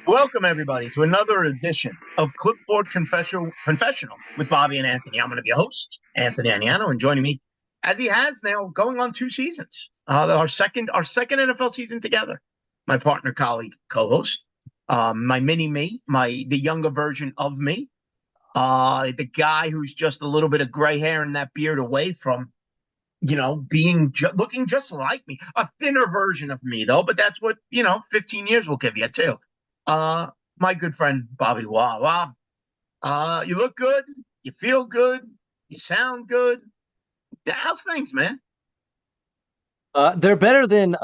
Welcome, everybody, to another edition of Clipboard Confessional with Bobby and Anthony. I'm going to be a host, Anthony Aniano, and joining me, as he has now, going on 2 seasons, our second NFL season together. My partner, colleague, co-host, my mini me, the younger version of me, the guy who's just a little bit of gray hair and that beard away from, looking just like me, a thinner version of me, though. But that's what 15 years will give you too. Uh, my good friend Bobby Wah. You look good, you feel good, you sound good. How's things, man? They're better than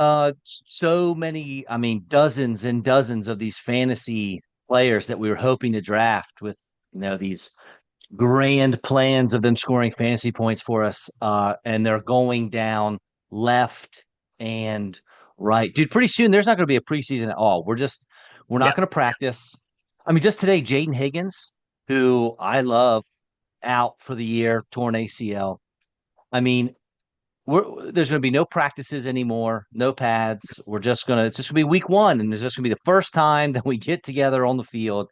so many, dozens and dozens of these fantasy players that we were hoping to draft with, these grand plans of them scoring fantasy points for us. And they're going down left and right. Dude, pretty soon there's not going to be a preseason at all. We're not Yeah, going to practice. I mean, just today, Jaden Higgins, who I love, out for the year, torn ACL. I mean, there's going to be no practices anymore, no pads. It's just going to be week one, and it's just going to be the first time that we get together on the field.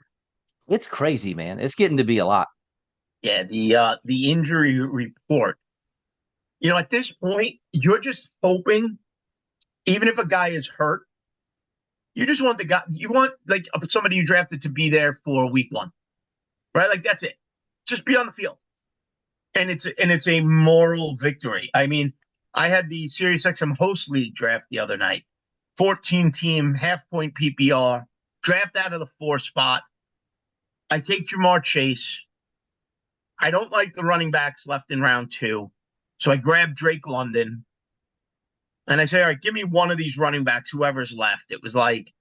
It's crazy, man. It's getting to be a lot. yeah. The injury report. At this point, you're just hoping, even if a guy is hurt, you just want the guy. You want like somebody you drafted to be there for week one, right? Like that's it. Just be on the field, and it's a moral victory. I mean, I had the SiriusXM host league draft the other night. 14 team, half point PPR, draft out of the 4 spot. I take Jamar Chase. I don't like the running backs left in round 2. So I grab Drake London and I say, all right, give me one of these running backs, whoever's left. It was like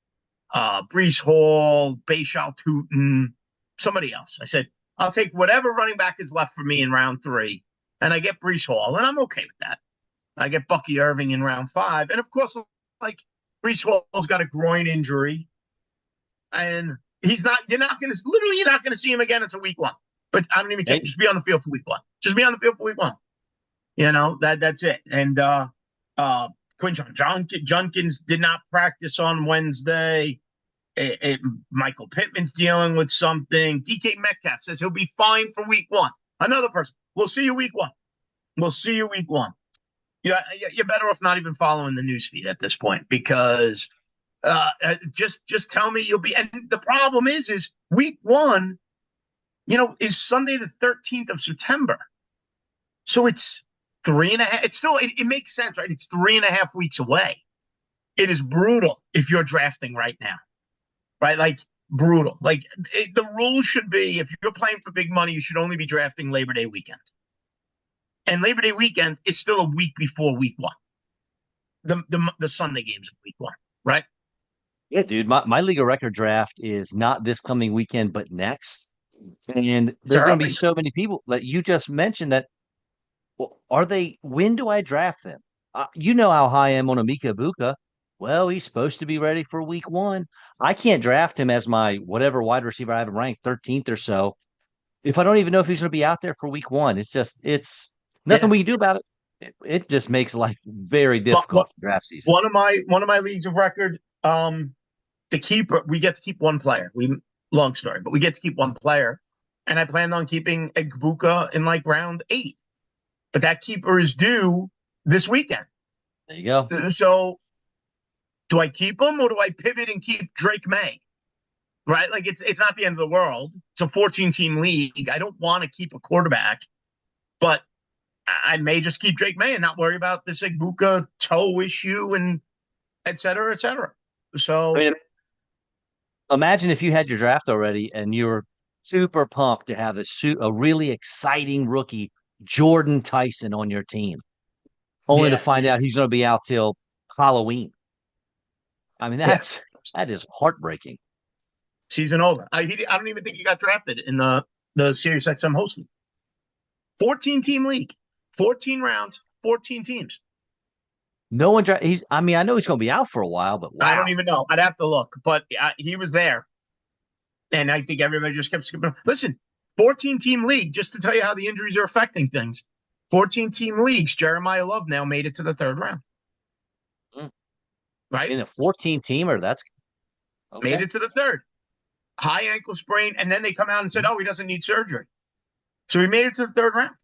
Brees Hall, Baishal Tootin, somebody else. I said, I'll take whatever running back is left for me in round 3. And I get Brees Hall, and I'm okay with that. I get Bucky Irving in round 5. And of course, like Brees Hall's got a groin injury. And you're not going to see him again until week one. But I don't even care. Hey, Just be on the field for week one. Just be on the field for week one. That's it. And Quinton Junkins did not practice on Wednesday. Michael Pittman's dealing with something. DK Metcalf says he'll be fine for week one. Another person. We'll see you week one. We'll see you week one. Yeah, you're better off not even following the news feed at this point because just tell me you'll be. And the problem is week one, is Sunday the 13th of September. So it's 3.5. It's still, it makes sense, right? It's 3.5 weeks away. It is brutal if you're drafting right now, right? Like brutal. Like the rules should be if you're playing for big money, you should only be drafting Labor Day weekend. And Labor Day weekend is still a week before week one. The Sunday games of week one, right? yeah, dude, my league of record draft is not this coming weekend, but next. And It's there are going to be early. so many people that you just mentioned that. Well, when do I draft them? You know how high I am on Amika Buka. Well, he's supposed to be ready for week one. I can't draft him as my whatever wide receiver I have him ranked 13th or so if I don't even know if he's going to be out there for week one. It's nothing Yeah. we can do about it. It just makes life very But difficult for draft season. one of my leagues of record, the keeper, we get to keep one player. Long story, but we get to keep one player. And I planned on keeping Egbuka in like round 8. But that keeper is due this weekend. There you go. So do I keep him or do I pivot and keep Drake May? Right? Like it's not the end of the world. It's a 14-team league. I don't want to keep a quarterback, but I may just keep Drake May and not worry about this Egbuka toe issue and et cetera, et cetera. I So mean, imagine if you had your draft already and you were super pumped to have a really exciting rookie, Jordan Tyson, on your team, only to yeah, find out he's going to be out till Halloween. I mean, yeah, that is heartbreaking. season over. I don't even think he got drafted in the Sirius XM host league. 14-team league, 14 rounds, 14 teams. No one. He's. I mean, I know he's going to be out for a while, but I wow. don't even know. I'd have to look, but he was there, and I think everybody just kept skipping. Listen, 14-team league. Just to tell you how the injuries are affecting things. 14-team leagues. Jeremiah Love now made it to the 3rd round. Mm. Right, In a 14 teamer, that's made okay. it to the 3rd. high ankle sprain, and then they come out and said, "Oh, he doesn't need surgery." So he made it to the third round.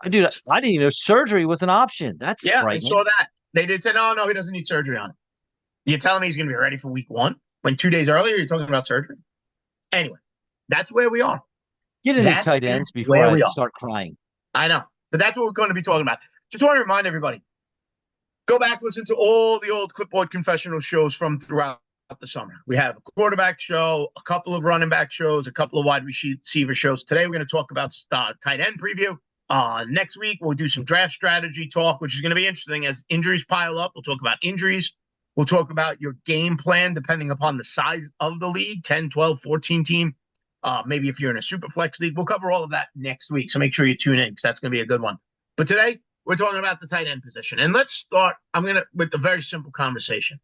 I do. I didn't even know surgery was an option. That's Yeah, I frightening. saw that. They did say, "No, no, he doesn't need surgery on it." You're telling me he's going to be ready for week one? When 2 days earlier you're talking about surgery? Anyway, that's where we are. Get in these That tight is ends before where I we are. start crying. I know, but that's what we're going to be talking about. Just want to remind everybody, go back, listen to all the old Clipboard Confessional shows from throughout the summer. We have a quarterback show, a couple of running back shows, a couple of wide receiver shows. Today, we're going to talk about tight end preview. Next week, we'll do some draft strategy talk, which is going to be interesting as injuries pile up. We'll talk about injuries. We'll talk about your game plan depending upon the size of the league, 10, 12, 14 team. Maybe if you're in a super flex league, we'll cover all of that next week. So make sure you tune in because that's going to be a good one. But today, we're talking about the tight end position. And let's start, with a very simple conversation.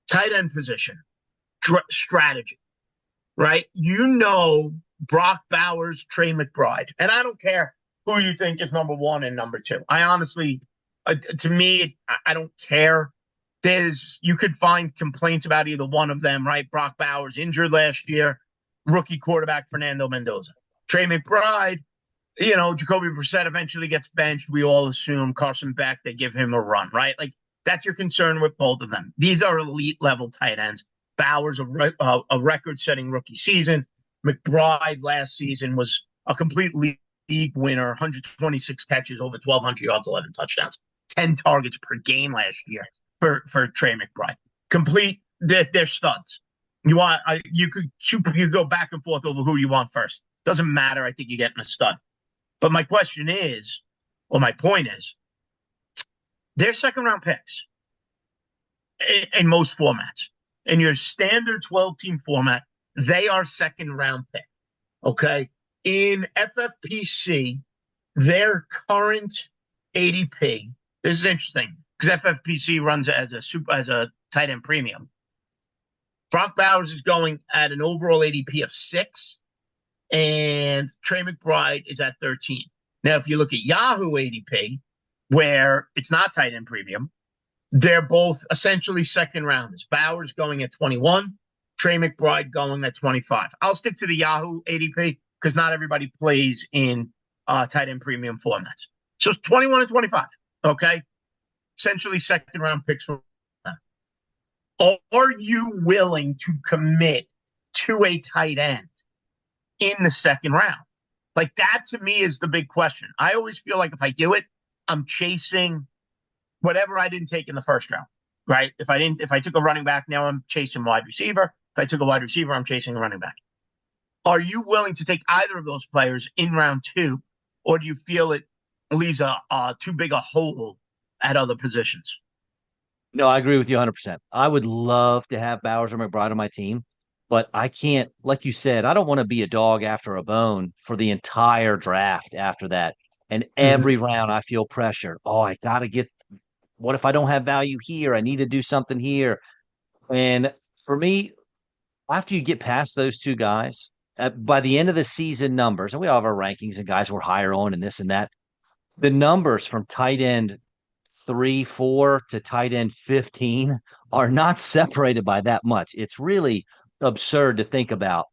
Tight end position, strategy, right? You know Brock Bowers, Trey McBride. And I don't care who you think is number one and number two. I honestly, to me, I don't care. You could find complaints about either one of them, right? Brock Bowers injured last year, rookie quarterback Fernando Mendoza. Trey McBride, Jacoby Brissett eventually gets benched. We all assume Carson Beck, they give him a run, right? Like that's your concern with both of them. These are elite level tight ends. Bowers, a record-setting rookie season. McBride last season was a complete league winner, 126 catches, over 1,200 yards, 11 touchdowns, 10 targets per game last year for Trey McBride. Complete, they're studs. You could go back and forth over who you want first. Doesn't matter. I think you're getting a stud. But my question is, or my point is, they're second round picks in most formats. In your standard 12-team format, they are second round pick. Okay. In FFPC, their current ADP, this is interesting because FFPC runs as a tight end premium. Brock Bowers is going at an overall ADP of 6, and Trey McBride is at 13. Now, if you look at Yahoo ADP, where it's not tight end premium, they're both essentially second rounders. Bowers going at 21, Trey McBride going at 25. I'll stick to the Yahoo ADP because not everybody plays in tight end premium formats. So it's 21 and 25, okay? Essentially second round picks for them. Are you willing to commit to a tight end in the second round? Like that to me is the big question. I always feel like if I do it, I'm chasing whatever I didn't take in the first round, right? If I took a running back, now I'm chasing wide receiver. If I took a wide receiver, I'm chasing a running back. Are you willing to take either of those players in round 2, or do you feel it leaves a too big a hole at other positions? No, I agree with you 100%. I would love to have Bowers or McBride on my team, but I can't, like you said, I don't want to be a dog after a bone for the entire draft after that. And every round I feel pressure. Oh, I got to get, what if I don't have value here? I need to do something here. And for me, after you get past those two guys, by the end of the season numbers, and we all have our rankings and guys we're higher on and this and that, the numbers from tight end 3, 4 to tight end 15 are not separated by that much. It's really absurd to think about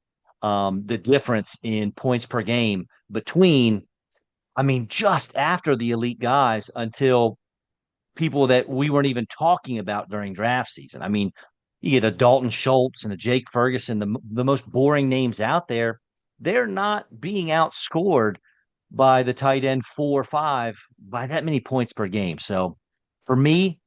the difference in points per game between, just after the elite guys until people that we weren't even talking about during draft season. You get a Dalton Schultz and a Jake Ferguson, the most boring names out there. They're not being outscored by the tight end 4 or 5 by that many points per game. So for me,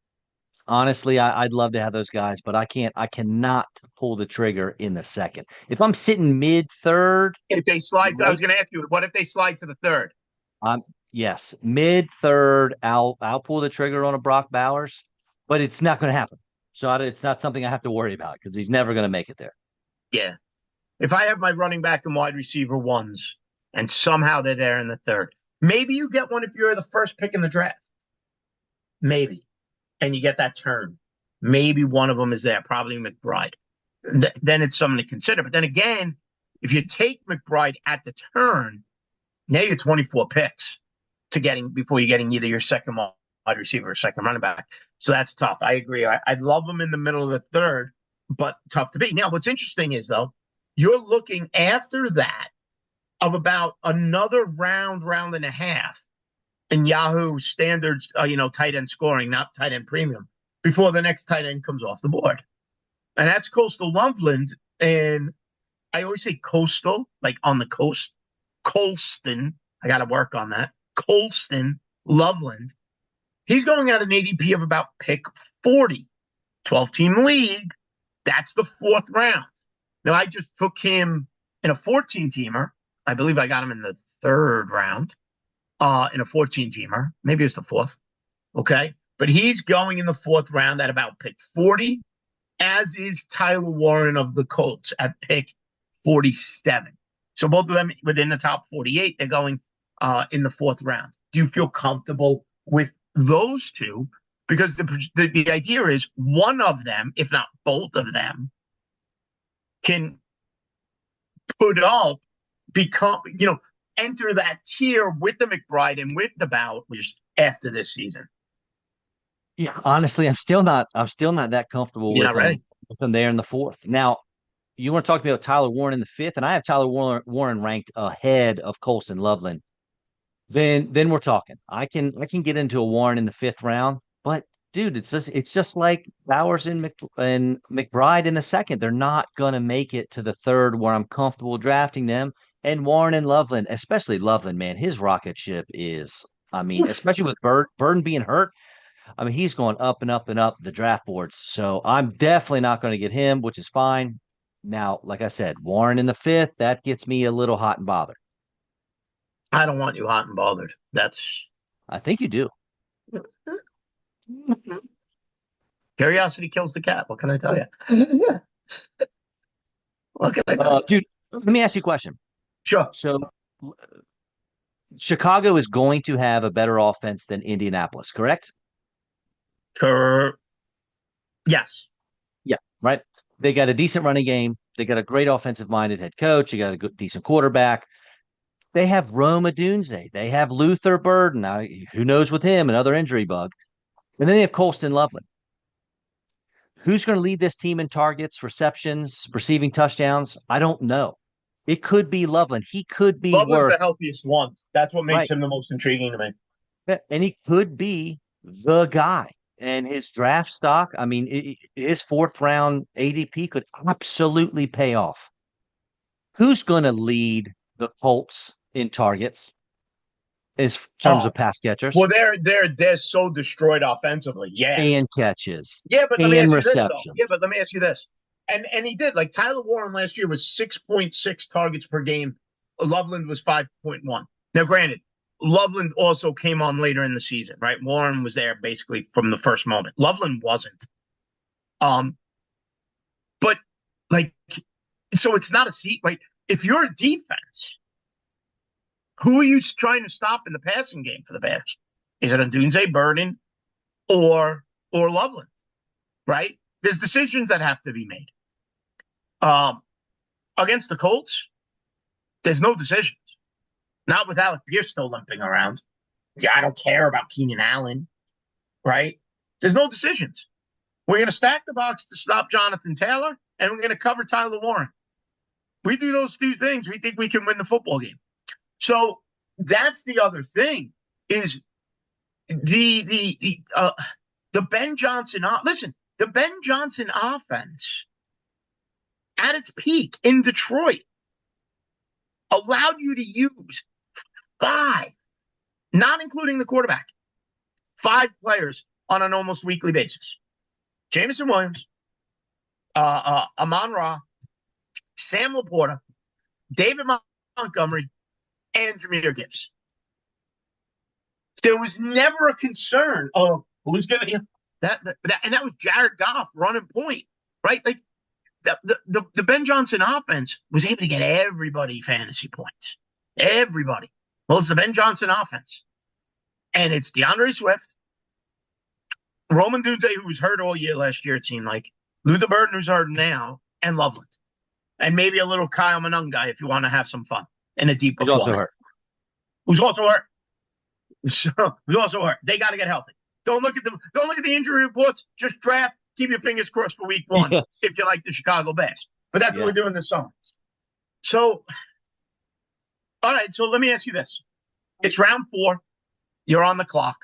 honestly, I'd love to have those guys, but I cannot pull the trigger in the second. If I'm sitting mid third, if they slide, I right, was going to ask you, what if they slide to the third? yes, mid third, I'll pull the trigger on a Brock Bowers, but it's not going to happen. So it's not something I have to worry about because he's never going to make it there. Yeah. If I have my running back and wide receiver ones, and somehow they're there in the third, maybe you get one if you're the first pick in the draft. Maybe. And you get that turn. Maybe one of them is there, probably McBride. Then it's something to consider. But then again, if you take McBride at the turn, now you're 24 picks before you're getting either your second wide receiver or second running back. So that's tough. I agree. I'd love them in the middle of the third. but tough to beat. Now, what's interesting is, though, you're looking after that of about another round and a half in Yahoo standards, tight end scoring, not tight end premium, before the next tight end comes off the board. And that's Coastal Loveland. And I always say coastal, like on the coast. Colston. I got to work on that. Colston Loveland. He's going at an ADP of about pick 40. 12-team league. That's the fourth round. Now, I just took him in a 14-teamer. I believe I got him in the third round in a 14-teamer. Maybe it's the fourth. Okay. But he's going in the fourth round at about pick 40, as is Tyler Warren of the Colts at pick 47. So both of them within the top 48, they're going in the fourth round. Do you feel comfortable with those two? Because the idea is one of them, if not both of them, can put up, enter that tier with the McBride and with the Ballard after this season. Yeah, honestly, I'm still not that comfortable You're not ready. With them there in the fourth. Now, you want to talk about Tyler Warren in the fifth, and I have Tyler Warren ranked ahead of Colston Loveland. Then we're talking. I can get into a Warren in the fifth round, but dude, it's just like Bowers and McBride in the second. They're not gonna make it to the third where I'm comfortable drafting them. And Warren and Loveland, especially Loveland, man, his rocket ship is. I mean, especially with Burden being hurt. I mean, he's going up and up and up the draft boards. So I'm definitely not going to get him, which is fine. Now, like I said, Warren in the fifth, that gets me a little hot and bothered. I don't want you hot and bothered. I think you do. Curiosity kills the cat. What can I tell you? What can I tell you? Dude, let me ask you a question. Sure. So Chicago is going to have a better offense than Indianapolis, correct? Yes. Yeah, right. They got a decent running game. They got a great offensive-minded head coach. They got a good, decent quarterback. They have Rome Odunze. They have Luther Burden. Now, who knows with him, another injury bug. And then they have Colston Loveland. Who's going to lead this team in targets, receptions, receiving touchdowns? I don't know. It could be Loveland. He could be Loveland's worth the healthiest one. That's what makes right. him the most intriguing to me. And he could be the guy. And his draft stock, I mean, his fourth round ADP could absolutely pay off. Who's going to lead the Colts in targets in terms of pass catchers? Well, they're so destroyed offensively. Yeah. And catches. Yeah, but let me ask you this, though. Receptions. Yeah, but let me ask you this. And he did. Like Tyler Warren last year was 6.6 targets per game. Loveland was 5.1. Now, granted, Loveland also came on later in the season, right? Warren was there basically from the first moment. Loveland wasn't. But like, so it's not a seat, right? If you're a defense, who are you trying to stop in the passing game for the Bears? Is it Odunze, Burden, or Loveland? Right? There's decisions that have to be made. Against the Colts, there's no decisions. Not with Alec Pierce still limping around. Yeah, I don't care about Keenan Allen, right? There's no decisions. We're going to stack the box to stop Jonathan Taylor, and we're going to cover Tyler Warren. We do those two things, we think we can win the football game. So that's the other thing is the Ben Johnson. Listen, the Ben Johnson offense at its peak in Detroit allowed you to use 5, not including the quarterback, 5 players on an almost weekly basis. Jameson Williams, Amon-Ra, Sam Laporta, David Montgomery, and Jahmyr Gibbs. There was never a concern of who's going to that, and that was Jared Goff running point, right? Like the Ben Johnson offense was able to get everybody fantasy points. Everybody. Well, it's the Ben Johnson offense. And it's DeAndre Swift, Roman Odunze, who was hurt all year last year, it seemed like, Luther Burden, who's hurt now, and Loveland. And maybe a little Kyle Monunga if you want to have some fun in a deep Who's also hurt. Who's also hurt. So who's also hurt. They got to get healthy. Don't look at the injury reports. Just draft keep your fingers crossed for week one Yeah, if you like the Chicago Bears. But that's what yeah. we're doing this summer. So, all right. So let me ask you this: it's round 4. You're on the clock.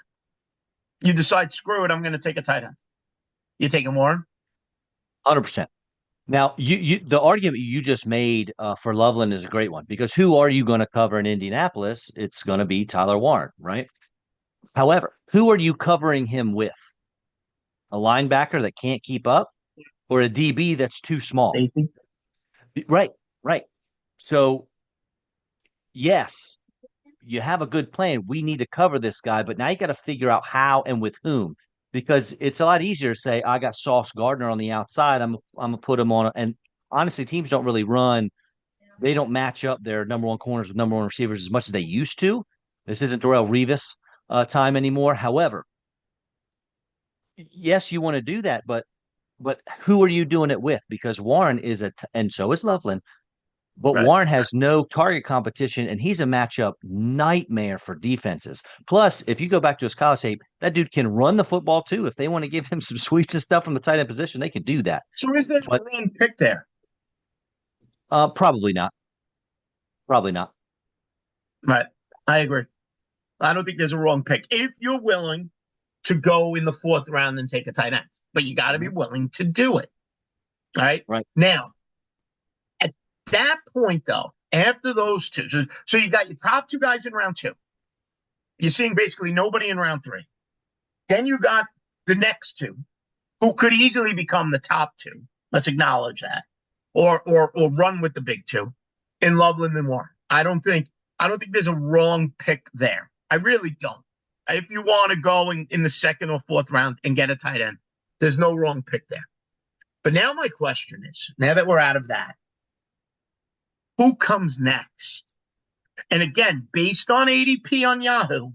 You decide, screw it. I'm going to take a tight end. You taking Warren? 100%. Now, the argument you just made for Loveland is a great one because who are you going to cover in Indianapolis? It's going to be Tyler Warren, right? However, who are you covering him with? A linebacker that can't keep up or a DB that's too small? Safety. Right, right. So, yes, you have a good plan. We need to cover this guy, but now you got to figure out how and with whom because it's a lot easier to say, I got Sauce Gardner on the outside. I'm going to put him on. And honestly, teams don't really run. They don't match up their number one corners with number one receivers as much as they used to. This isn't Darrelle Revis time anymore. However, yes, you want to do that, but who are you doing it with? Because Warren is and so is Loveland, but Right. Warren has no target competition, and he's a matchup nightmare for defenses. Plus, if you go back to his college tape, that dude can run the football too. If they want to give him some sweeps and stuff from the tight end position, they can do that. So is there a But wrong pick there? probably not. Probably not. Right. I agree. I don't think there's a wrong pick. If you're willing to go in the 4th round and take a tight end, but you got to be willing to do it. All right. Right. Now, at that point, though, after those two, so you got your top 2 guys in round 2. You're seeing basically nobody in round 3. Then you got the next 2 who could easily become the top 2. Let's acknowledge that, or run with the big 2 in Loveland and Warren. I don't think there's a wrong pick there. I really don't. If you want to go in the 2nd or 4th round and get a tight end, there's no wrong pick there. But now my question is, now that we're out of that, who comes next? And again, based on ADP on Yahoo,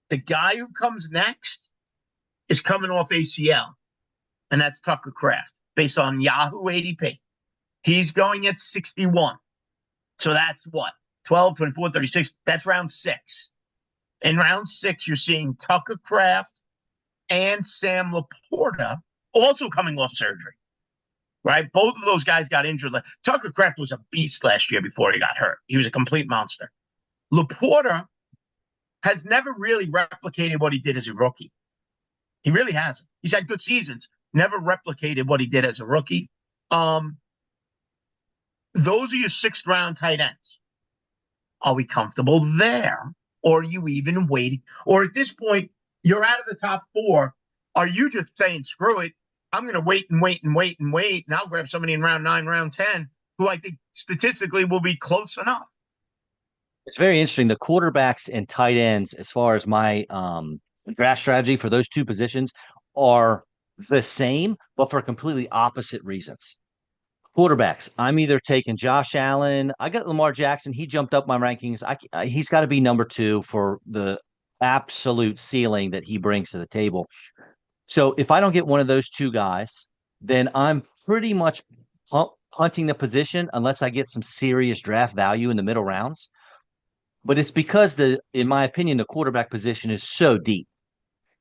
the guy who comes next is coming off ACL, and that's Tucker Kraft, based on Yahoo ADP. He's going at 61. So that's what? 12, 24, 36. That's round 6. In round 6, you're seeing Tucker Kraft and Sam Laporta also coming off surgery, right? Both of those guys got injured. Tucker Kraft was a beast last year before he got hurt. He was a complete monster. Laporta has never really replicated what he did as a rookie. He really hasn't. He's had good seasons, never replicated what he did as a rookie. Those are your 6th round tight ends. Are we comfortable there? Or are you even waiting? Or at this point, you're out of the top 4. Are you just saying, screw it, I'm going to wait and wait and wait and wait, and I'll grab somebody in round 9, round 10, who I think statistically will be close enough? It's very interesting. The quarterbacks and tight ends, as far as my draft strategy for those 2 positions, are the same, but for completely opposite reasons. Quarterbacks, I'm either taking Josh Allen. I got Lamar Jackson. He jumped up my rankings. He's got to be number 2 for the absolute ceiling that he brings to the table. So if I don't get one of those 2 guys, then I'm pretty much punting the position unless I get some serious draft value in the middle rounds. But it's because in my opinion, the quarterback position is so deep.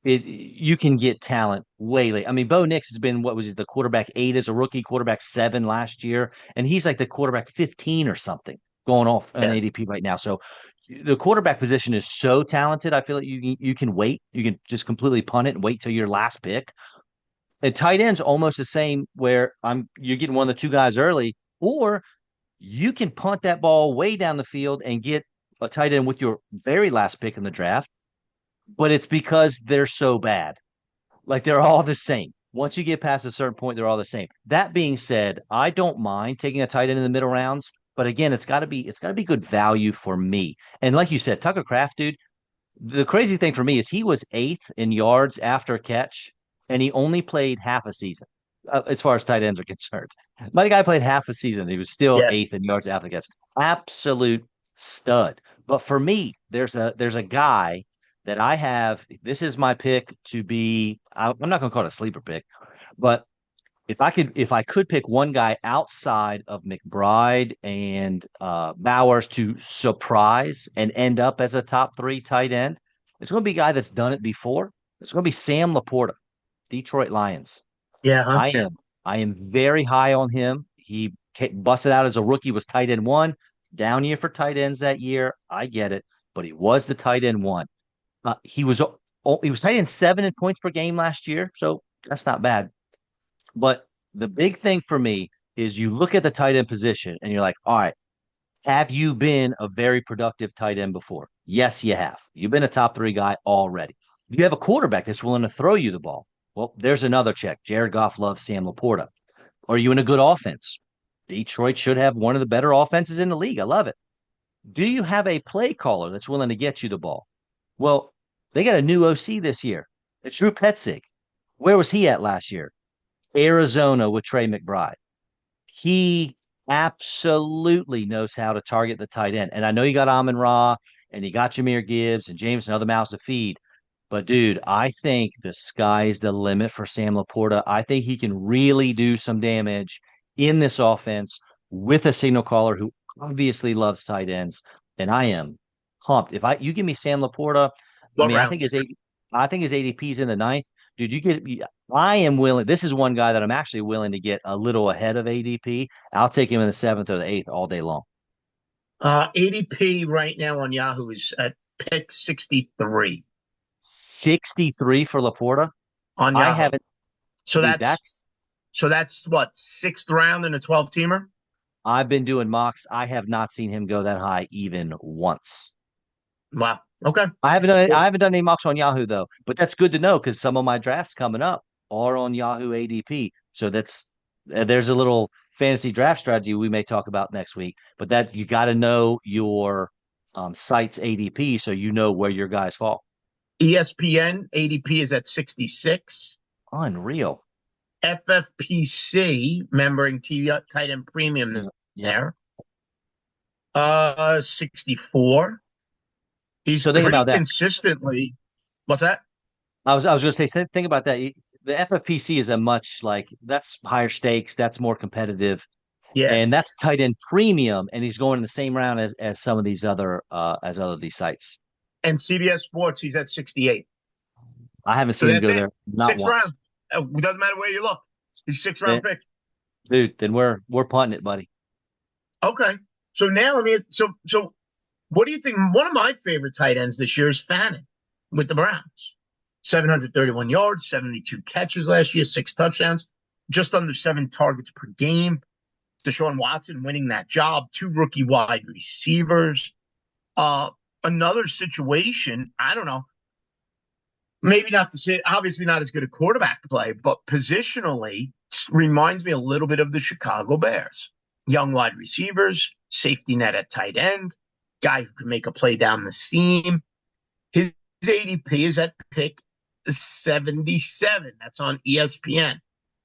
You can get talent way late. I mean, Bo Nix has been, what was he, the quarterback 8 as a rookie, quarterback 7 last year, and he's like the quarterback 15 or something going off an ADP right now. So the quarterback position is so talented. I feel like you can wait. You can just completely punt it and wait till your last pick. And tight end's almost the same, where you're getting one of the 2 guys early, or you can punt that ball way down the field and get a tight end with your very last pick in the draft, but it's because they're so bad. Like they're all the same. Once you get past a certain point, they're all the same. That being said, I don't mind taking a tight end in the middle rounds, but again, it's got to be good value for me. And like you said, Tucker Kraft, dude, the crazy thing for me is he was 8th in yards after catch, and he only played half a season. As far as tight ends are concerned, my guy played half a season. He was still Yeah. 8th in yards after catch. Absolute stud. But for me, there's a guy that I have. This is my pick to be. I'm not going to call it a sleeper pick, but if I could pick one guy outside of McBride and Bowers to surprise and end up as a top 3 tight end, it's going to be a guy that's done it before. It's going to be Sam Laporta, Detroit Lions. Yeah, huh? I am. I am very high on him. He busted out as a rookie, was tight end one. Down year for tight ends that year. I get it, but he was the tight end one. He was tight end seven in points per game last year, so that's not bad. But the big thing for me is you look at the tight end position and you're like, all right, have you been a very productive tight end before? Yes, you have. You've been a top three guy already. You have a quarterback that's willing to throw you the ball. Well, there's another check. Jared Goff loves Sam Laporta. Are you in a good offense? Detroit should have one of the better offenses in the league. I love it. Do you have a play caller that's willing to get you the ball? Well, they got a new OC this year. It's Drew Petzig. Where was he at last year? Arizona with Trey McBride. He absolutely knows how to target the tight end. And I know you got Amon Ra and you got Jameer Gibbs and James and other mouths to feed. But dude, I think the sky's the limit for Sam Laporta. I think he can really do some damage in this offense with a signal caller who obviously loves tight ends. And I am pumped. If I you give me Sam Laporta, I What mean, round? I think his ADP is in the ninth. Dude, I am willing. This is one guy that I'm actually willing to get a little ahead of ADP. I'll take him in the seventh or the eighth all day long. ADP right now on Yahoo is at pick 63 63 for Laporta. on I Yahoo. haven't, So dude. that's what, sixth round in a 12 teamer? I've been doing mocks. I have not seen him go that high even once. Wow. Okay. I Well, haven't done any mocks on Yahoo though, but that's good to know because some of my drafts coming up are on Yahoo ADP. So there's a little fantasy draft strategy we may talk about next week. But that you got to know your site's ADP so you know where your guys fall. ESPN ADP is at 66. Unreal. FFPC, remembering tight end premium Yeah. Yeah. there, 64. He's So think pretty about that. consistently. What's that? I was going to say, think about that. The FFPC is a much like that's higher stakes, that's more competitive, Yeah. and that's tight end premium, and he's going in the same round as some of these other these sites. And CBS Sports, he's at 68. I haven't So seen him that's go it. there not Six once. rounds. It doesn't matter where you look. He's six Then, round pick. dude, then we're punting it, buddy. Okay. So now so what do you think? One of my favorite tight ends this year is Fannin with the Browns. 731 yards, 72 catches last year, six touchdowns, just under seven targets per game. Deshaun Watson winning that job, two rookie wide receivers. Uh, Another situation, I don't know, maybe not the same, obviously not as good a quarterback play, but positionally reminds me a little bit of the Chicago Bears. Young wide receivers, safety net at tight end, guy who can make a play down the seam. His ADP is at pick 77. That's on ESPN.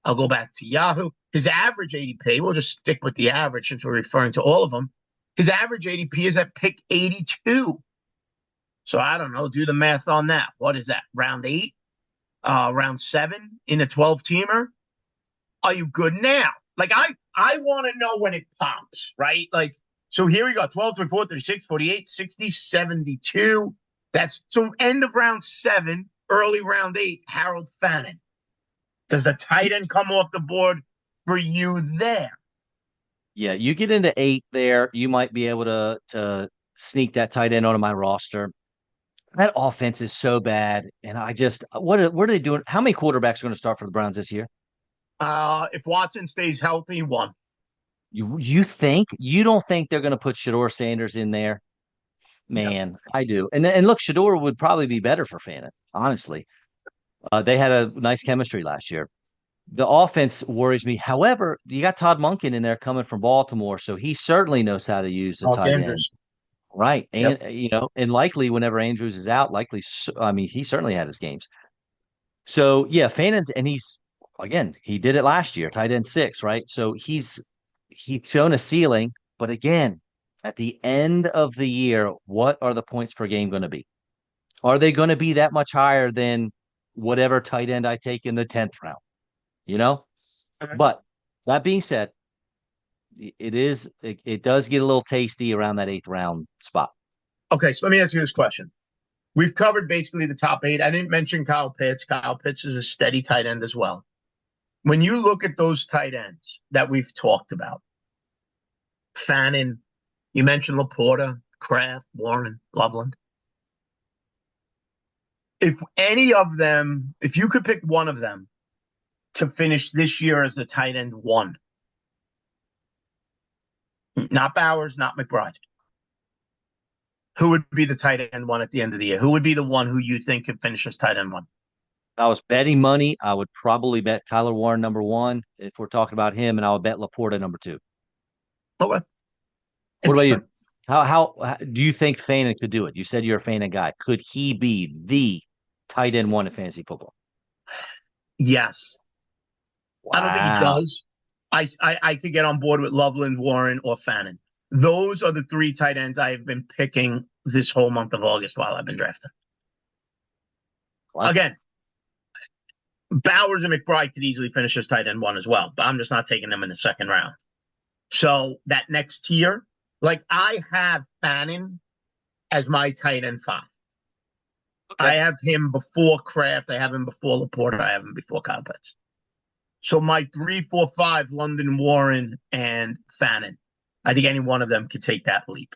I'll go back to Yahoo. His average ADP, we'll just stick with the average since we're referring to all of them. His average ADP is at pick 82. So I don't know. Do the math on that. What is that? Round eight? Round seven in a 12 teamer? Are you good now? Like I want to know when it pops, right? Like, so here we go 12, 24, 36, 48, 60, 72. That's so end of round seven, early round eight, Harold Fannin. Does the tight end come off the board for you there? Yeah, you get into eight there, you might be able to sneak that tight end onto my roster. That offense is so bad, and I just what are they doing? How many quarterbacks are going to start for the Browns this year? If Watson stays healthy, one. You don't think they're going to put Shador Sanders in there? No. Man, I do. And look, Shador would probably be better for Fannin, honestly. They had a nice chemistry last year. The offense worries me. However, you got Todd Monken in there coming from Baltimore, so he certainly knows how to use the Mark tight end. Andrews. Right. Yep. And, and likely whenever Andrews is out, I mean, he certainly had his games. So, yeah, Fannon's, and again, he did it last year, tight end six, right? So he's shown a ceiling, but again, at the end of the year, what are the points per game going to be? Are they going to be that much higher than whatever tight end I take in the 10th round? You know? But that being said, it does get a little tasty around that eighth round spot. Okay, so let me ask you this question. We've covered basically the top eight. I didn't mention Kyle Pitts. Kyle Pitts is a steady tight end as well. when you look at those tight ends that we've talked about, Fannin, you mentioned Laporta, Kraft, Warren, Loveland. If any of them, if you could pick one of them to finish this year as the tight end one, not Bowers, not McBride, who would be the tight end one at the end of the year? Who would be the one who you think could finish as tight end one? If I was betting money, I would probably bet Tyler Warren number one if we're talking about him, and I would bet Laporta number two. Okay. What about you? Interesting. How do you think Fannin could do it? You said you're a Fannin guy. Could he be the tight end one in fantasy football? Yes. I don't think he Wow. does. I could get on board with Loveland, Warren, or Fannin. Those are the three tight ends I have been picking this whole month of August while I've been drafting. What? Again, Bowers and McBride could easily finish as tight end one as well, but I'm just not taking them in the second round. So that next tier, like I have Fannin as my tight end five. Okay. I have him before Kraft. I have him before Laporta. I have him before Kyle Pitts. So my 3, 4, 5, London, Warren, and Fannin. I think any one of them could take that leap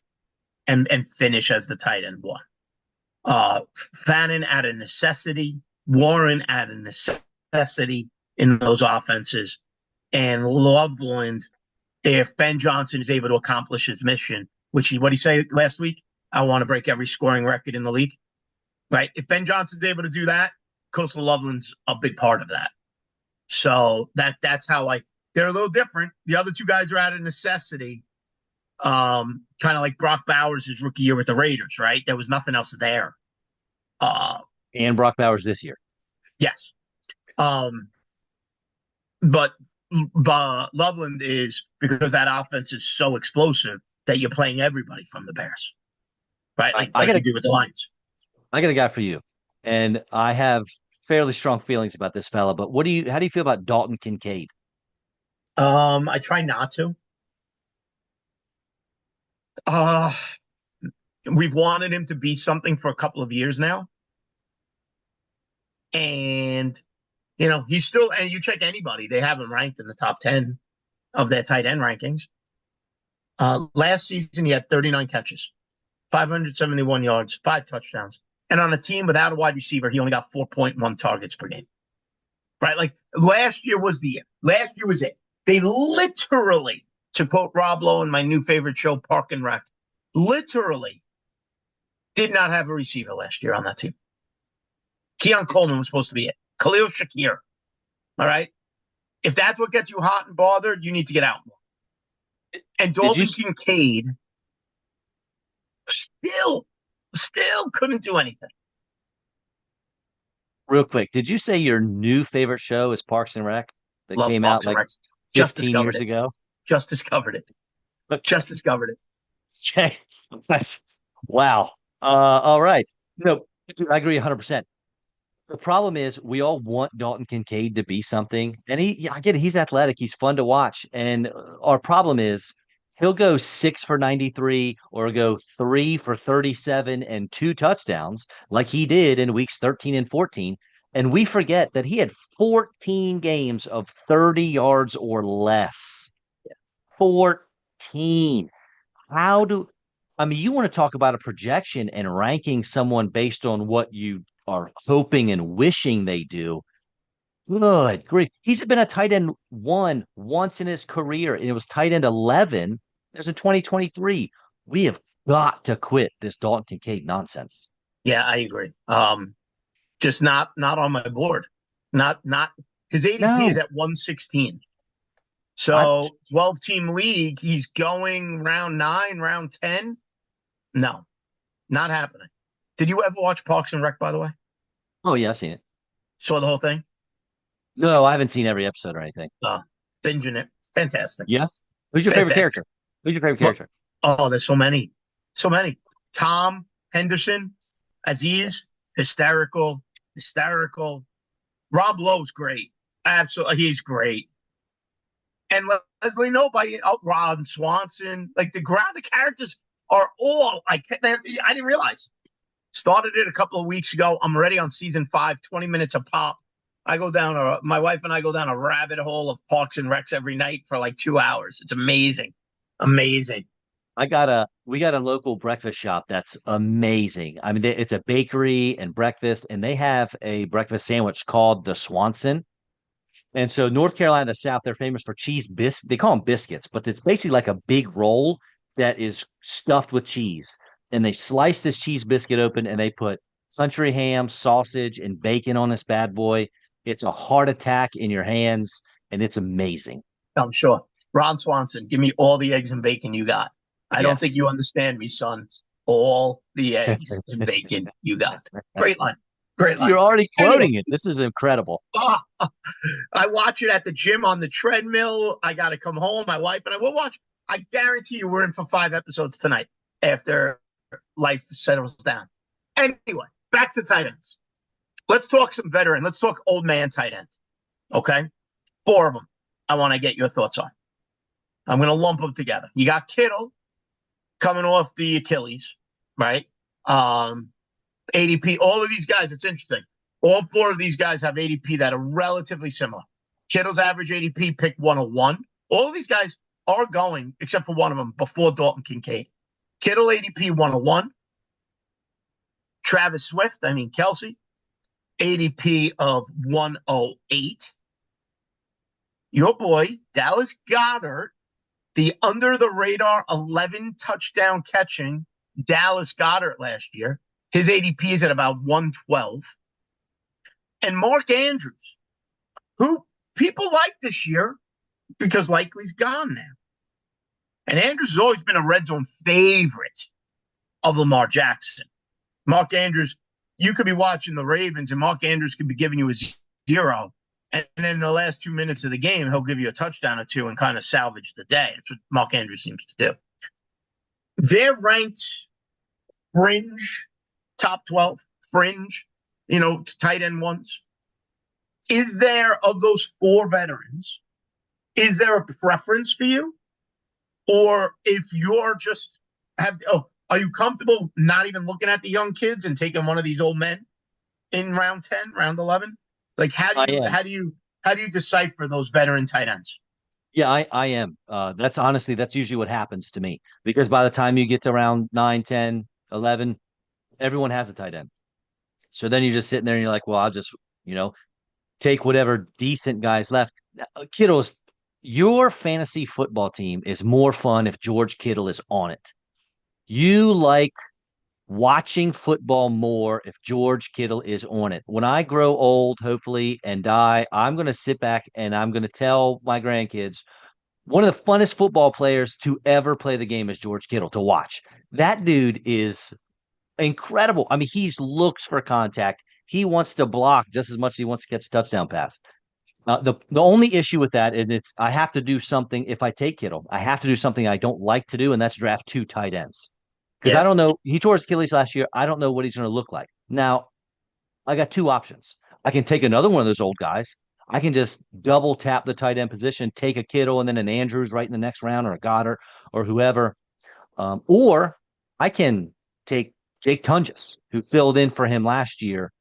and finish as the tight end one. Fannin at a necessity, Warren at a necessity in those offenses, and Loveland, if Ben Johnson is able to accomplish his mission, which what he said last week, I want to break every scoring record in the league. Right? If Ben Johnson's able to do that, Coastal Loveland's a big part of that. So that's how they're a little different. The other two guys are out of necessity. Kind of like Brock Bowers' rookie year with the Raiders, right? There was nothing else there. And Brock Bowers this year. Yes. But Loveland is because that offense is so explosive that you're playing everybody from the Bears. Right? Like I got you do with the Lions. I got a guy for you. And I have fairly strong feelings about this fella, but how do you feel about Dalton Kincaid? I try not to. We've wanted him to be something for a couple of years now. And, he's still, and you check anybody, they have him ranked in the top 10 of their tight end rankings. Last season, he had 39 catches, 571 yards, 5 touchdowns. And on a team without a wide receiver, he only got 4.1 targets per game. Right? Like last year was the year. Last year was it. They literally, to quote Rob Lowe in my new favorite show, Park and Rec, literally did not have a receiver last year on that team. Keon Coleman was supposed to be it. Khalil Shakir. All right? If that's what gets you hot and bothered, you need to get out more. And Dalton Kincaid still couldn't do anything. Real quick, did you say your new favorite show is Parks and Rec that Love came Parks out and like Rec. Just 15 years ago? Just discovered it. Just discovered it. Okay. Wow. All right. No, I agree 100%. The problem is we all want Dalton Kincaid to be something. And I get it. He's athletic. He's fun to watch. And our problem is he'll go 6 for 93 or go 3 for 37 and 2 touchdowns like he did in weeks 13 and 14. And we forget that he had 14 games of 30 yards or less. 14. You want to talk about a projection and ranking someone based on what you are hoping and wishing they do. Good grief. He's been a tight end one once in his career, and it was tight end 11. There's a 2023. We have got to quit this Dalton Kincaid nonsense. Yeah, I agree. Just not on my board. Not his ADP is at 116. So 12-team league, he's going round 9, round 10. No, not happening. Did you ever watch Parks and Rec, by the way? Oh, yeah, I've seen it. Saw the whole thing? No, I haven't seen every episode or anything. Binging it. Fantastic. Yeah. Who's your favorite character? Who's your favorite character? Oh, there's so many. So many. Tom Henderson, Aziz, hysterical. Rob Lowe's great. Absolutely. He's great. And Leslie Nobody, Ron Swanson, like the characters are all I didn't realize. Started it a couple of weeks ago. I'm already on season 5, 20 minutes a pop. My wife and I go down a rabbit hole of Parks and Recs every night for like 2 hours. It's amazing. Amazing. We got a local breakfast shop that's amazing. I mean, it's a bakery and breakfast, and they have a breakfast sandwich called the Swanson. And so North Carolina, the South, they're famous for cheese biscuits. They call them biscuits, but it's basically like a big roll that is stuffed with cheese. And they slice this cheese biscuit open and they put country ham, sausage, and bacon on this bad boy. It's a heart attack in your hands, and it's amazing. I'm sure. Ron Swanson, give me all the eggs and bacon you got. I don't think Yes. you understand me, son. All the eggs and bacon you got. Great line. Great line. You're already Anyway, quoting it. This is incredible. I watch it at the gym on the treadmill. I got to come home. My wife and I will watch. I guarantee you we're in for 5 episodes tonight after life settles down. Anyway, back to tight ends. Let's talk some veteran. Let's talk old man tight end. Okay. 4 of them. I want to get your thoughts on. I'm going to lump them together. You got Kittle coming off the Achilles, right? ADP, all of these guys, it's interesting. All 4 of these guys have ADP that are relatively similar. Kittle's average ADP pick 101. All of these guys are going, except for one of them, before Dalton Kincaid. Kittle ADP 101. Travis Swift, Kelsey, ADP of 108. Your boy, Dallas Goedert, the under-the-radar 11 touchdown catching Dallas Goedert last year. His ADP is at about 112. And Mark Andrews, who people like this year because likely's gone now. And Andrews has always been a red zone favorite of Lamar Jackson. Mark Andrews, you could be watching the Ravens, and Mark Andrews could be giving you a 0. And then in the last 2 minutes of the game, he'll give you a touchdown or 2 and kind of salvage the day. That's what Mark Andrews seems to do. They're ranked fringe, top 12, fringe, tight end ones. Is there, of those 4 veterans, is there a preference for you? Or if you're just are you comfortable not even looking at the young kids and taking one of these old men in round 10, round 11? Like how do you decipher those veteran tight ends? Yeah, I am. That's usually what happens to me because by the time you get to around 9, 10, 11, everyone has a tight end. So then you're just sitting there and you're like, well, I'll just, take whatever decent guys left. Kiddos, your fantasy football team is more fun if George Kittle is on it. You like watching football more if George Kittle is on it. When I grow old, hopefully, and die, I'm going to sit back and I'm going to tell my grandkids one of the funnest football players to ever play the game is George Kittle to watch. That dude is incredible. I mean, he looks for contact. He wants to block just as much as he wants to catch a touchdown pass. The only issue with that is I have to do something if I take Kittle. I have to do something I don't like to do, and that's draft 2 tight ends. Because I don't know. He tore his Achilles last year. I don't know what he's going to look like. Now, I got 2 options. I can take another one of those old guys. I can just double tap the tight end position, take a Kittle and then an Andrews right in the next round or a Goddard or whoever. Or I can take Jake Tunges, who filled in for him last year.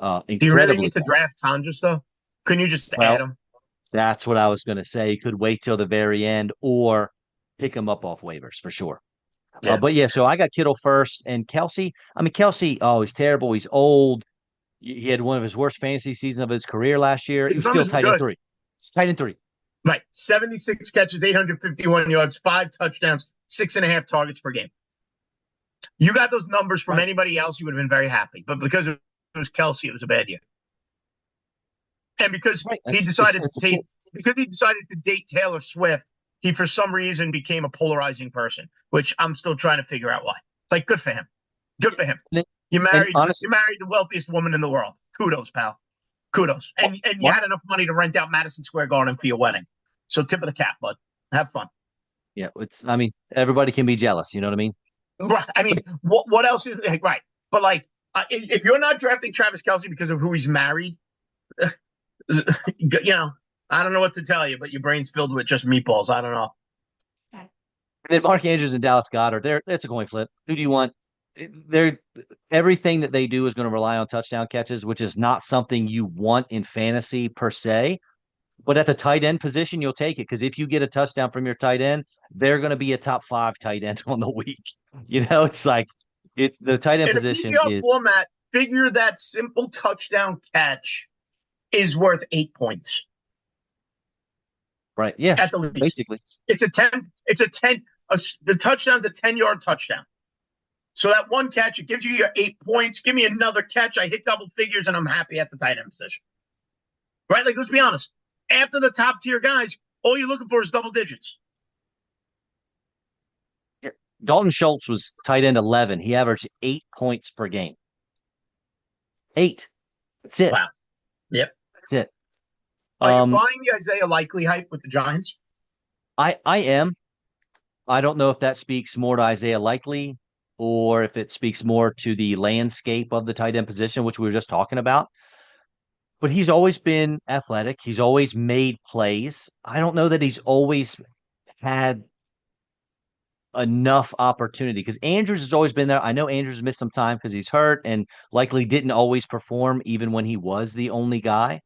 Do you really need to draft Tunges, though? Couldn't you just add him? That's what I was going to say. You could wait till the very end or pick him up off waivers for sure. Yeah. But yeah, so I got Kittle first and Kelsey. Kelsey, he's terrible. He's old. He had one of his worst fantasy seasons of his career last year. He was still tight end 3. He's tight end 3. Right. 76 catches, 851 yards, 5 touchdowns, 6.5 targets per game. You got those numbers from anybody else, you would have been very happy. But because it was Kelsey, it was a bad year. And because he decided to date Taylor Swift, he for some reason became a polarizing person, which I'm still trying to figure out why. Like, good for him. Good for him. You married the wealthiest woman in the world. Kudos, pal. Kudos. And you had enough money to rent out Madison Square Garden for your wedding. So tip of the cap, bud. Have fun. Yeah, everybody can be jealous. You know what I mean? Right. What else is right? But like, if you're not drafting Travis Kelce because of who he's married, I don't know what to tell you, but your brain's filled with just meatballs. I don't know. And then Mark Andrews and Dallas Goedert, it's a coin flip. Who do you want? they're everything that they do is going to rely on touchdown catches, which is not something you want in fantasy per se. But at the tight end position, you'll take it because if you get a touchdown from your tight end, they're going to be a top five tight end on the week. It's like the tight end In a position PPR is format, figure that simple touchdown catch is worth 8 points right. Yeah, at the least. basically. It's a 10. It's a 10. The touchdown's a 10-yard touchdown. So that one catch, it gives you your 8 points. Give me another catch. I hit double figures, and I'm happy at the tight end position. Right? Like, let's be honest. After the top tier guys, all you're looking for is double digits. Yeah. Dalton Schultz was tight end 11. He averaged 8 points per game. 8. That's it. Wow. Yep. That's it. Are you buying the Isaiah Likely hype with the Giants? I am. I don't know if that speaks more to Isaiah Likely or if it speaks more to the landscape of the tight end position, which we were just talking about. But he's always been athletic. He's always made plays. I don't know that he's always had enough opportunity because Andrews has always been there. I know Andrews missed some time because he's hurt and likely didn't always perform even when he was the only guy.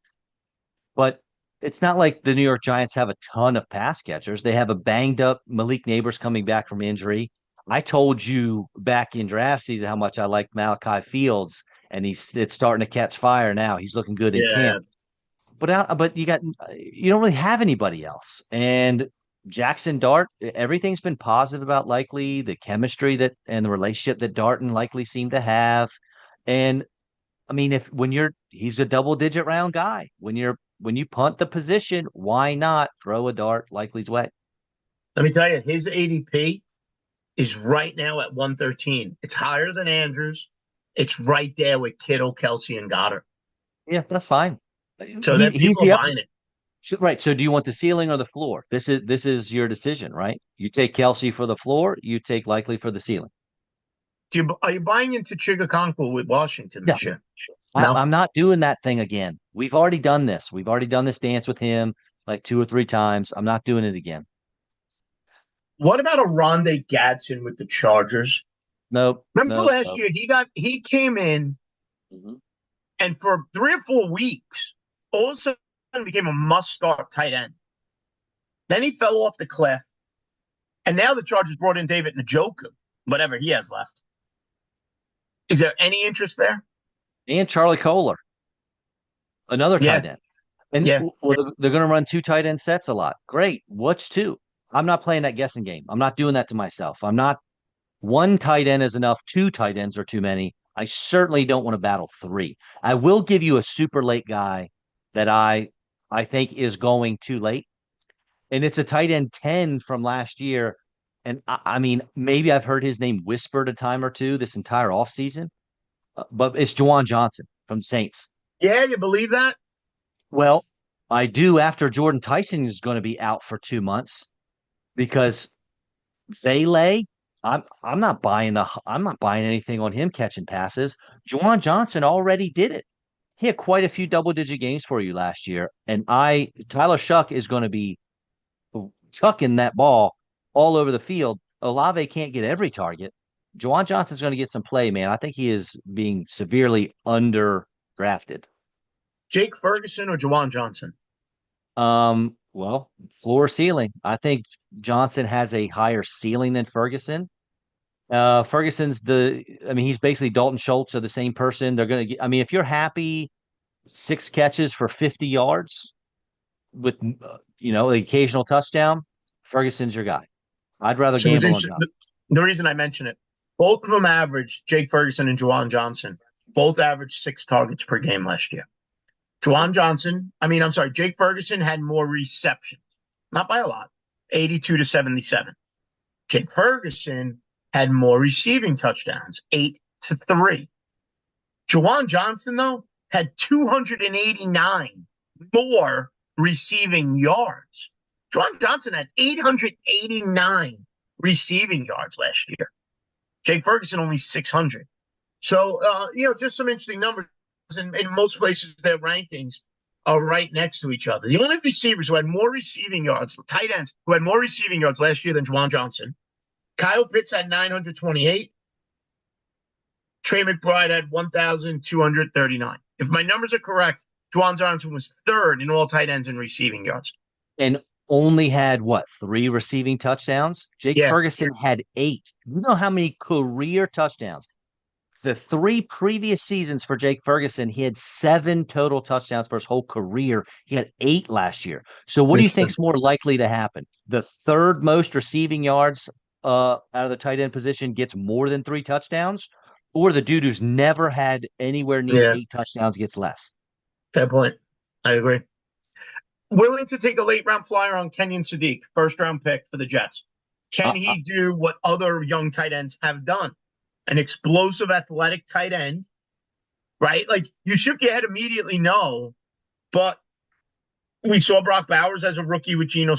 But it's not like the New York Giants have a ton of pass catchers. They have a banged up Malik Neighbors coming back from injury. I told you back in draft season how much I like Malachi Fields, and it's starting to catch fire now. He's looking good in Yeah. camp. But you don't really have anybody else. And Jackson Dart, everything's been positive about Likely, the chemistry that and the relationship that Dart and Likely seem to have. And I mean, if when he's a double digit round guy. When you punt the position, why not throw a dart Likely's way? Let me tell you, his ADP is right now at 113. It's higher than Andrews. It's right there with Kittle, Kelsey, and Goddard. Yeah, that's fine. So then He's people the are upside. buying it. Right. So do you want the ceiling or the floor? This is your decision, right? You take Kelsey for the floor, you take Likely for the ceiling. Are you buying into Chigakonkwo with Washington Yeah. this year? No. I'm not doing that thing again. We've already done this. We've already done this dance with him like 2 or 3 times. I'm not doing it again. What about a Rondé Gadsden with the Chargers? Nope. Remember Nope. last Nope. year he came in Mhm. and for 3 or 4 weeks, all of a sudden became a must-start tight end. Then he fell off the cliff, and now the Chargers brought in David Njoku, whatever he has left. Is there any interest there? And Charlie Kohler, another Yeah, tight end. And yeah. well, they're going to run two tight end sets a lot. Great. What's two? I'm not playing that guessing game. I'm not doing that to myself. I'm not one tight end is enough. Two tight ends are too many. I certainly don't want to battle three. I will give you a super late guy that I think is going too late. And it's a tight end 10 from last year. And I mean, maybe I've heard his name whispered a time or two this entire offseason, but it's Juwan Johnson from Saints. Yeah, you believe that? Well, I do after Jordan Tyson is going to be out for 2 months because they lay. I'm not buying anything on him catching passes. Juwan Johnson already did it. He had quite a few double digit games for you last year. And Tyler Shuck is going to be chucking that ball all over the field. Olave can't get every target. Juwan Johnson's going to get some play, man. I think he is being severely underdrafted. Jake Ferguson or Juwan Johnson? Well, floor ceiling. I think Johnson has a higher ceiling than Ferguson. Ferguson's I mean, he's basically Dalton Schultz are the same person. They're going to get, I mean, if you're happy, 6 catches for 50 yards with, the occasional touchdown, Ferguson's your guy. I'd rather So gamble on Johnson. the reason I mention it, both of them averaged, Jake Ferguson and Juwan Johnson, both averaged 6 targets per game last year. Jake Ferguson had more receptions, not by a lot, 82 to 77. Jake Ferguson had more receiving touchdowns, 8 to 3. Juwan Johnson, though, had 289 more receiving yards. Juwan Johnson had 889 receiving yards last year. Jake Ferguson only 600. So, just some interesting numbers. In most places, their rankings are right next to each other. The only receivers who had more receiving yards, tight ends, who had more receiving yards last year than Juwan Johnson, Kyle Pitts had 928. Trey McBride had 1,239. If my numbers are correct, Juwan Johnson was third in all tight ends in receiving yards. And only had what, 3 receiving touchdowns? Jake Yeah, Ferguson had 8. You know how many career touchdowns? The 3 previous seasons for Jake Ferguson, he had 7 total touchdowns for his whole career. He had 8 last year. So what do you think interesting. is more likely to happen? The third most receiving yards out of the tight end position gets more than 3 touchdowns, or the dude who's never had anywhere near Yeah, 8 touchdowns gets less? fair point. I agree. Willing to take a late round flyer on Kenyon Sadiq, first round pick for the Jets. Can Uh, uh, he do what other young tight ends have done? An explosive athletic tight end, right? Like you shook your head immediately, no, but we saw Brock Bowers as a rookie with Geno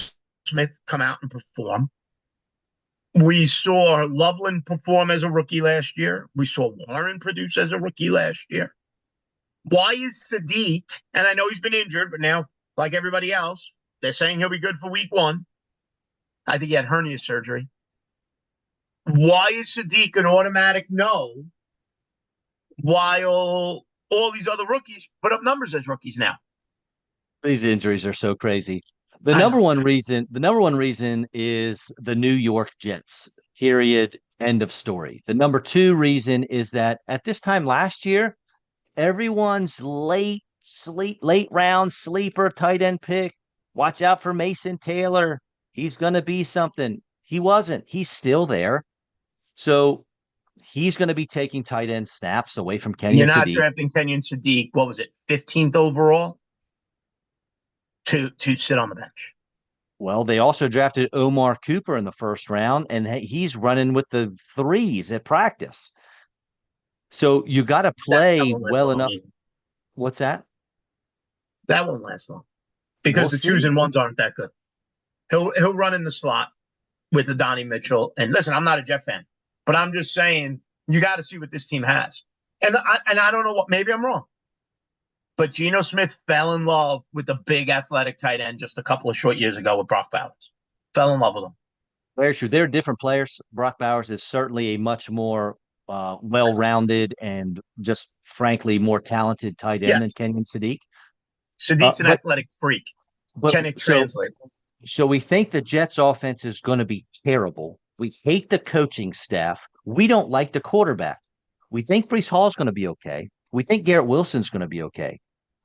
Smith come out and perform. We saw Loveland perform as a rookie last year. We saw Warren produce as a rookie last year. Why is Sadiq, and I know he's been injured, but now, like everybody else, they're saying he'll be good for week 1. I think he had hernia surgery. Why is Sadiq an automatic no while all these other rookies put up numbers as rookies now? these injuries are so crazy. I know. The number one reason is the New York Jets. Period. End of story. The number two reason is that at this time last year, everyone's late round sleeper tight end pick. Watch out for Mason Taylor. He's going to be something. He wasn't. He's still there. So he's going to be taking tight end snaps away from You're Kenyon not Sadiq. drafting Kenyon Sadiq, what was it, 15th overall to sit on the bench. Well, they also drafted Omar Cooper in the first round, and he's running with the threes at practice. So you got to That play won't last well long enough. either. What's that? That won't last long because We'll the twos see. and ones aren't that good. He'll run in the slot with the Donnie Mitchell. And listen, I'm not a Jet fan, but I'm just saying you got to see what this team has. And I don't know what, maybe I'm wrong, but Geno Smith fell in love with the big athletic tight end just a couple of short years ago with Brock Bowers. Fell in love with him. Very true. They're different players. Brock Bowers is certainly a much more well-rounded and just frankly more talented tight end than Yes, Kenyon Sadiq. Sadiq's an But athletic freak. but Can it so translate? so we think the Jets offense is going to be terrible. We hate the coaching staff. We don't like the quarterback. We think Brees Hall is going to be okay. We think Garrett Wilson's going to be okay.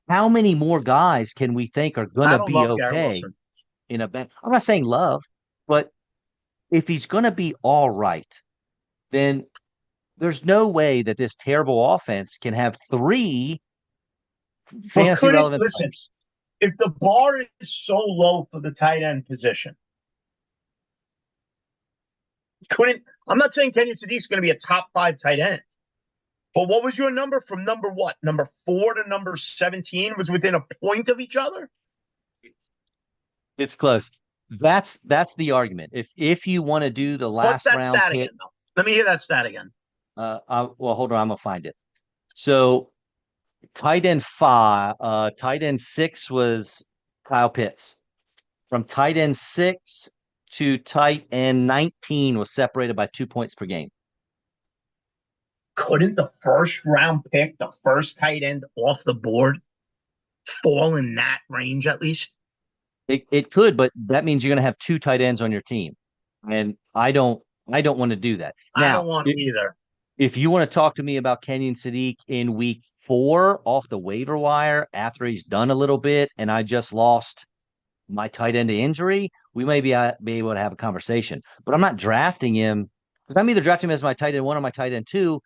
How many more guys can we think are going I to don't be love Garrett okay Wilson. in a band? I'm not saying love, but if he's going to be all right, then there's no way that this terrible offense can have 3 But fantasy couldn't, relevant listen, players. if the bar is so low for the tight end position, couldn't, I'm not saying Kenyon Sadiq's going to be a top 5 tight end. But what was your number from number what? Number 4 to number 17 was within a point of each other? It's close. That's the argument. If you want to do the What's last that round stat pick, again, though? Let me hear that stat again. well, hold on, I'm gonna find it. So tight end 6 was Kyle Pitts. From tight end 6 to tight end 19 was separated by 2 points per game. Couldn't the first round pick, the first tight end off the board, fall in that range at least? It could, but that means you're going to have 2 tight ends on your team, and I don't want to do that. I don't Now, want to either. if you want to talk to me about Kenyon Sadiq in week 4 off the waiver wire after he's done a little bit, and I just lost my tight end to injury, we may be able to have a conversation. But I'm not drafting him because I'm either drafting him as my tight end 1 or my tight end 2.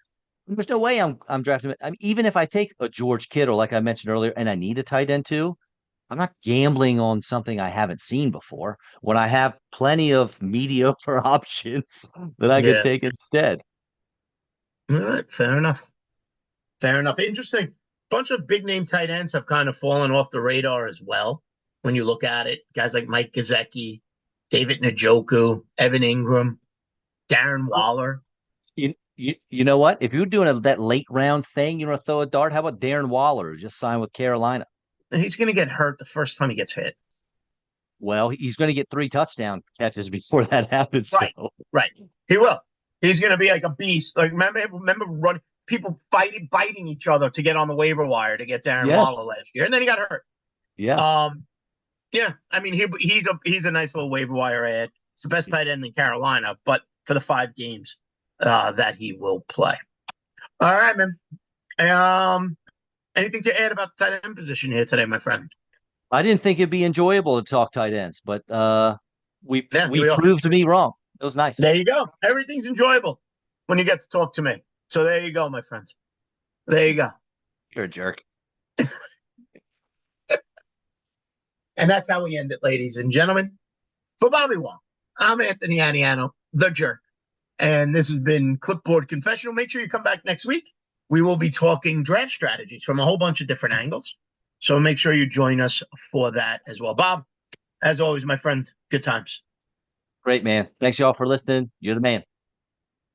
There's no way I'm drafting him. I mean, even if I take a George Kittle, like I mentioned earlier, and I need a tight end 2, I'm not gambling on something I haven't seen before when I have plenty of mediocre options that I could Yeah. take instead. All right. Fair enough. Fair enough. Interesting. Bunch of big name tight ends have kind of fallen off the radar as well. When you look at it, guys like Mike Gesicki, David Njoku, Evan Ingram, Darren Waller. You know what? If you're doing that late round thing, you want to throw a dart. How about Darren Waller, who just signed with Carolina? He's going to get hurt the first time he gets hit. Well, he's going to get 3 touchdown catches before that happens. Right. So Right. He will. He's going to be like a beast. Like remember running. people biting each other to get on the waiver wire to get Darren Waller Yes. last year, and then he got hurt. Yeah. Yeah, I mean he's a nice little waiver wire ad. It's the best tight end in Carolina, but for the 5 games that he will play. All right, man. Anything to add about the tight end position here today, my friend? I didn't think it'd be enjoyable to talk tight ends, but we We are. proved me wrong. It was nice. There you go. Everything's enjoyable when you get to talk to me. So there you go, my friend. There you go. You're a jerk. And that's how we end it, ladies and gentlemen. For Bobby Wong, I'm Anthony Aniano, the jerk. And this has been Clipboard Confessional. Make sure you come back next week. We will be talking draft strategies from a whole bunch of different angles. So make sure you join us for that as well. Bob, as always, my friend, good times. Great, man. Thanks, y'all, for listening. You're the man.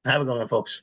Have a good one, folks.